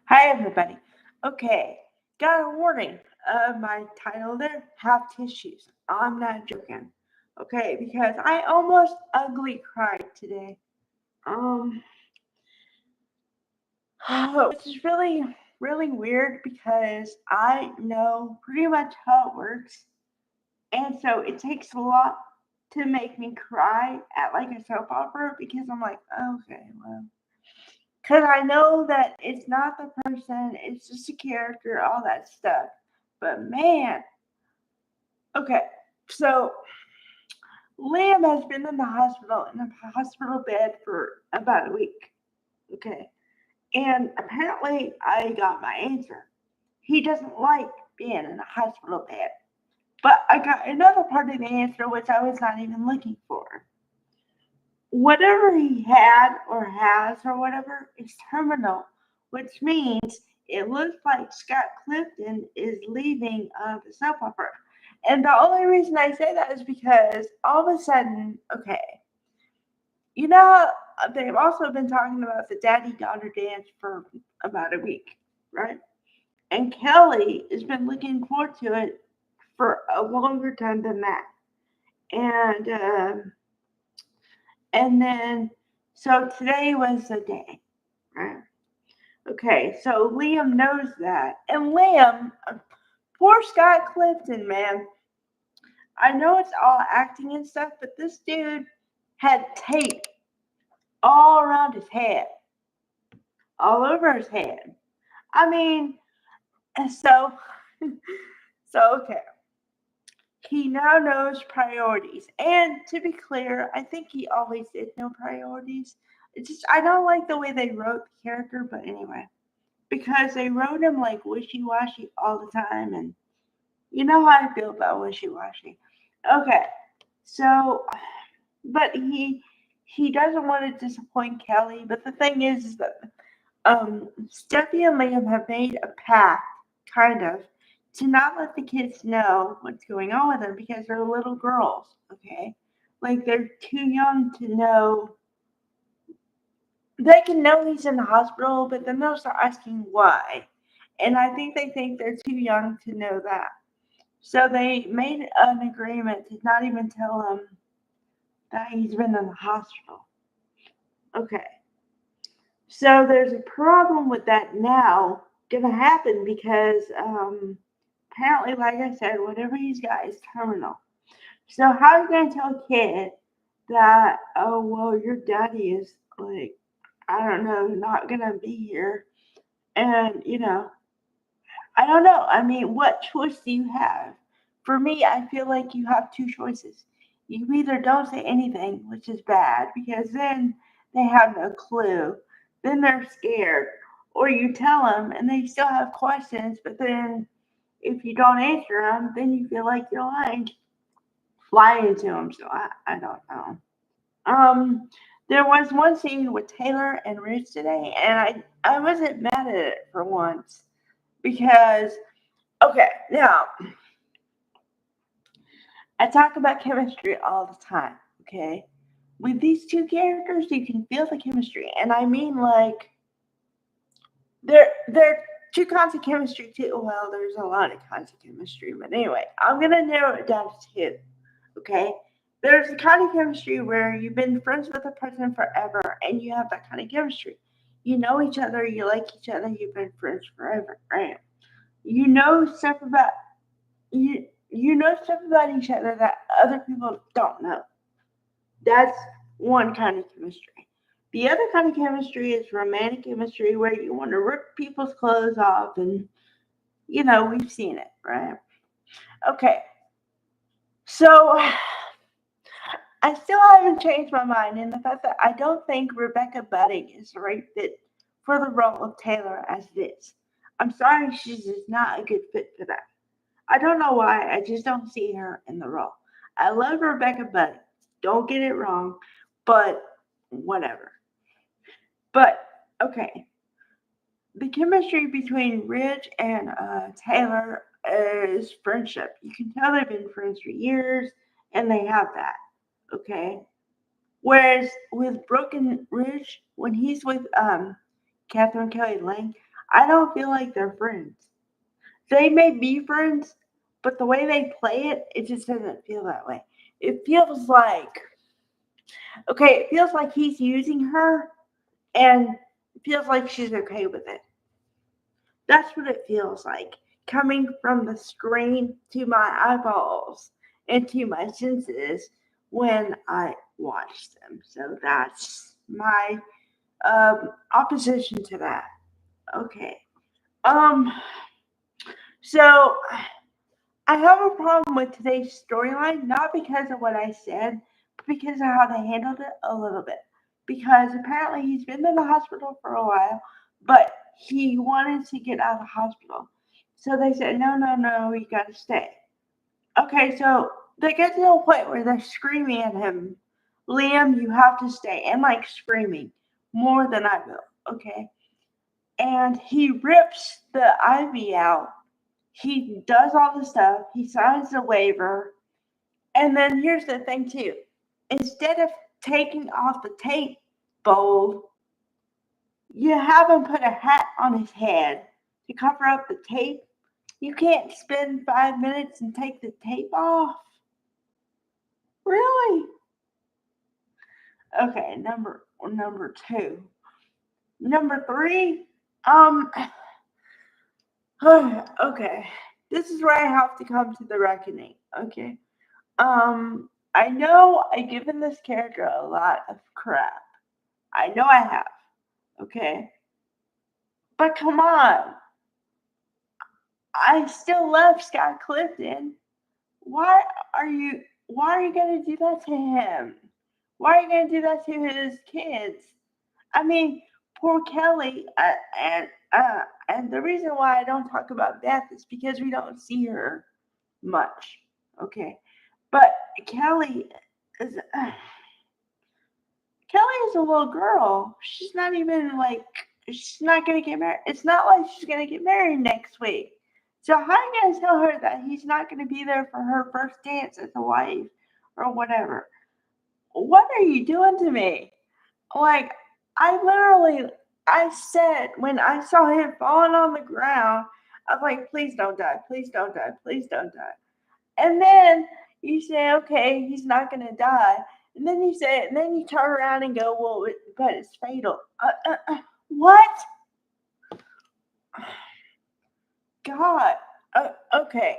Hi, everybody. Okay, got a warning. My title there, Have Tissues. I'm not joking. Okay, because I almost ugly cried today. Um, which is really weird because I know pretty much how it works. And so it takes a lot to make me cry at like a soap opera because I'm like, okay, well, because I know that it's not the person, it's just a character, all that stuff. But man, okay, so Liam has been in a hospital bed for about a week. Okay, and apparently I got my answer. He doesn't like being in a hospital bed. But I got another part of the answer which I was not even looking for. Whatever he had or has or whatever is terminal, which means it looks like Scott Clifton is leaving the soap opera. And the only reason I say that is because all of a sudden, okay, you know, they've also been talking about the daddy daughter dance for about a week, right? And Kelly has been looking forward to it for a longer time than that. And and then so today was the day, right? Okay, so Liam knows that. And Liam, poor Scott Clifton, man. I know it's all acting and stuff, but this dude had tape all around his head, all over his head. I mean, and so okay. He now knows priorities. And to be clear, I think he always did know priorities. It's just I don't like the way they wrote the character, but anyway. Because they wrote him like wishy washy all the time, and you know how I feel about wishy washy. Okay, so but he doesn't want to disappoint Kelly. But the thing is that Steffi and Liam have made a pact, kind of, to not let the kids know what's going on with them because they're little girls. Okay, like they're too young to know. They can know he's in the hospital, but then they'll start asking why. And I think they think they're too young to know that. So they made an agreement to not even tell him that he's been in the hospital. Okay. So there's a problem with that now gonna happen because apparently, like I said, whatever he's got is terminal. So how are you gonna tell a kid that, oh well, your daddy is like, I don't know, not gonna be here, and I don't know. I mean, what choice do you have? For me, I feel like you have two choices. You either don't say anything, which is bad, because then they have no clue. Then they're scared. Or you tell them and they still have questions, but then if you don't answer them, then you feel like you're lying to them. So I don't know. Um, there was one scene with Taylor and Rich today, and I wasn't mad at it for once because okay, now I talk about chemistry all the time, okay? With these two characters, you can feel the chemistry, and I mean like they're two kinds of chemistry too. Well, there's a lot of kinds of chemistry, but anyway, I'm gonna narrow it down to two, okay? There's the kind of chemistry where you've been friends with a person forever, and you have that kind of chemistry. You know each other, you like each other, you've been friends forever, right? You know stuff about you know stuff about each other that other people don't know. That's one kind of chemistry. The other kind of chemistry is romantic chemistry where you want to rip people's clothes off and we've seen it, right? Okay. So I still haven't changed my mind in the fact that I don't think Rebecca Budding is the right fit for the role of Taylor as it is. I'm sorry, she's just not a good fit for that. I don't know why. I just don't see her in the role. I love Rebecca Budd. Don't get it wrong, but whatever. But okay, the chemistry between Rich and Taylor is friendship. You can tell they've been friends for years, and they have that. Okay. Whereas with Broken Ridge, when he's with Catherine Kelly Lang, I don't feel like they're friends. They may be friends, but the way they play it, it just doesn't feel that way. It feels like, okay, it feels like he's using her and it feels like she's okay with it. That's what it feels like coming from the screen to my eyeballs and to my senses when I watch them. So that's my opposition to that. Okay. Um. So I have a problem with today's storyline, not because of what I said, but because of how they handled it a little bit. Because apparently he's been in the hospital for a while, but he wanted to get out of the hospital. So they said, no, no, no, you gotta stay. Okay, so they get to a point where they're screaming at him, Liam, you have to stay, and like screaming more than I will. Okay. And he rips the IV out. He does all the stuff. He signs the waiver. And then here's the thing, too. Instead of taking off the tape fold, you have him put a hat on his head to cover up the tape. You can't spend 5 minutes and take the tape off. Really? Okay, number two. Number three. Um. Okay. This is where I have to come to the reckoning. Okay. I know I've given this character a lot of crap. I know I have. Okay. But come on. I still love Scott Clifton. Why why are you gonna do that to him? Why are you gonna do that to his kids? I mean, poor Kelly, and the reason why I don't talk about Beth is because we don't see her much. Okay, but Kelly is Kelly is a little girl. She's not even like she's not gonna get married. It's not like she's gonna get married next week. So how are you gonna tell her that he's not gonna be there for her first dance as a wife or whatever? What are you doing to me? Like I literally I said when I saw him falling on the ground, I was like, please don't die, please don't die, please don't die. And then you say, okay, he's not going to die. And then you say, and then you turn around and go, well, but it's fatal. What? God. Okay.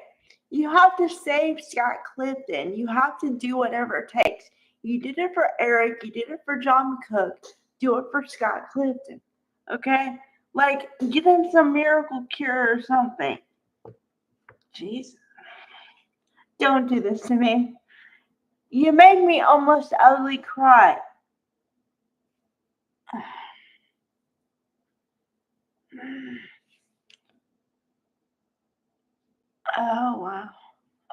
You have to save Scott Clifton. You have to do whatever it takes. You did it for Eric. You did it for John Cook. Do it for Scott Clifton. Okay? Like, give him some miracle cure or something. Jeez. Don't do this to me. You made me almost ugly cry. Oh wow.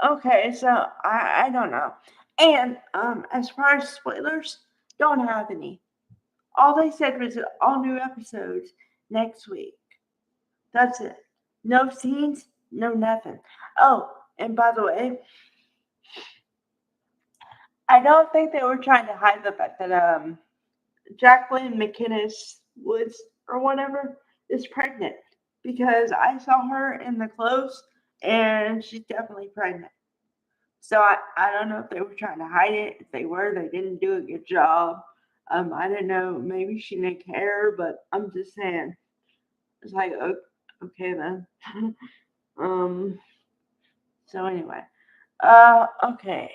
Okay, so I don't know. And as far as spoilers, don't have any. All they said was all new episodes next week. That's it. No scenes, no nothing. Oh, and by the way, I don't think they were trying to hide the fact that Jacqueline McInnes Woods or whatever is pregnant because I saw her in the clothes and she's definitely pregnant. So I don't know if they were trying to hide it. If they were, they didn't do a good job. I don't know. Maybe she didn't care, but I'm just saying. It's like okay then. um. So anyway. Okay.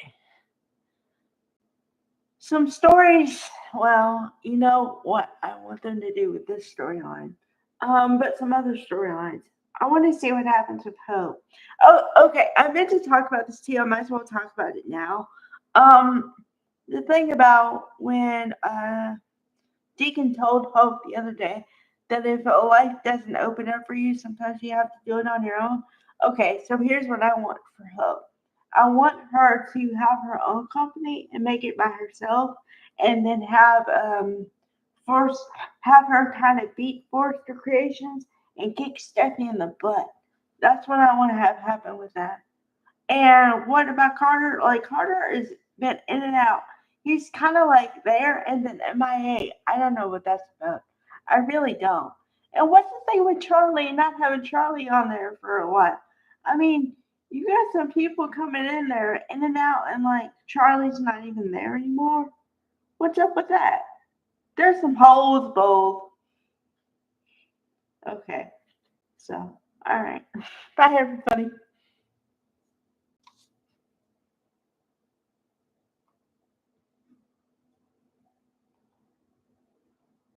Some stories. Well, you know what I want them to do with this storyline. But some other storylines. I want to see what happens with Hope. Oh, okay. I meant to talk about this too. I might as well talk about it now. Um, the thing about when Deacon told Hope the other day that if a life doesn't open up for you, sometimes you have to do it on your own. Okay, so here's what I want for Hope. I want her to have her own company and make it by herself, and then force have her kind of beat Forrester Creations and kick Stephanie in the butt. That's what I want to have happen with that. And what about Carter? Like Carter has been in and out. He's kind of like there and then MIA. I don't know what that's about. I really don't. And what's the thing with Charlie and not having Charlie on there for a while? I mean, you got some people coming in there, in and out, and like Charlie's not even there anymore. What's up with that? There's some holes, both. Okay, so all right. Bye, everybody.